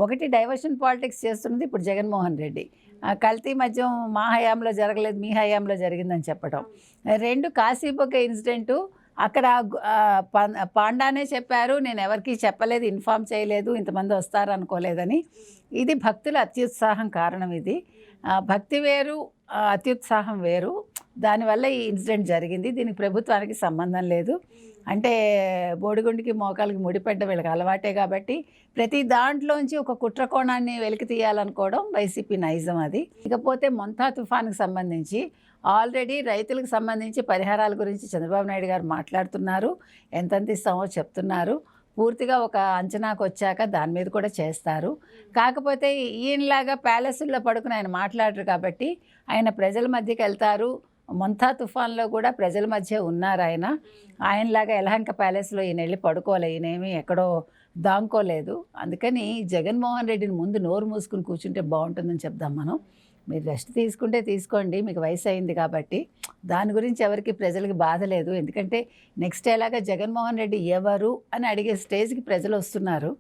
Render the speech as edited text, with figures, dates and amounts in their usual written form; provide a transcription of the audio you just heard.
ఒకటి diversion politics చేస్తున్నది ఇప్పుడు జగన్మోహన్ రెడ్డి. కల్తీ మద్యం మా హయాంలో జరగలేదు, మీ హయాంలో జరిగిందని చెప్పడం. 2 కాశీబుగ్గ ఇన్సిడెంటు. అక్కడ పాండానే చెప్పారు, నేను ఎవరికీ చెప్పలేదు, ఇన్ఫార్మ్ చేయలేదు, ఇంతమంది వస్తారనుకోలేదని. ఇది భక్తుల అత్యుత్సాహం కారణం. ఇది భక్తి వేరు, అత్యుత్సాహం వేరు. దానివల్ల ఈ ఇన్సిడెంట్ జరిగింది. దీనికి ప్రభుత్వానికి సంబంధం లేదు. అంటే బోడిగుండికి మోకాలకి ముడిపెట్ట వీళ్ళకి అలవాటే కాబట్టి ప్రతి దాంట్లోంచి ఒక కుట్ర కోణాన్ని వెలికి తీయాలనుకోవడం వైసీపీ నైజం అది. ఇకపోతే మొంతా తుఫాన్కి సంబంధించి ఆల్రెడీ రైతులకు సంబంధించి పరిహారాల గురించి చంద్రబాబు నాయుడు గారు మాట్లాడుతున్నారు, ఎంతెంత ఇస్తామో చెప్తున్నారు. పూర్తిగా ఒక అంచనాకు వచ్చాక దాని మీద కూడా చేస్తారు. కాకపోతే ఈయనలాగా ప్యాలెస్ల్లో పడుకుని ఆయన మాట్లాడరు కాబట్టి ఆయన ప్రజల మధ్యకి వెళ్తారు. మొంతా తుఫాన్లో కూడా ప్రజల మధ్య ఉన్నారు ఆయన. ఆయనలాగా యలహంక ప్యాలెస్లో ఈయన వెళ్ళి పడుకోలే, ఈయనేమి ఎక్కడో దాంకోలేదు. అందుకని జగన్మోహన్ రెడ్డిని ముందు నోరు మూసుకుని కూర్చుంటే బాగుంటుందని చెప్దాం మనం. మీరు రెస్ట్ తీసుకుంటే తీసుకోండి, మీకు వయసు అయింది కాబట్టి. దాని గురించి ఎవరికి ప్రజలకి బాధ లేదు. ఎందుకంటే నెక్స్ట్ ఎలాగా జగన్మోహన్ రెడ్డి ఎవరు అని అడిగే స్టేజ్కి ప్రజలు వస్తున్నారు.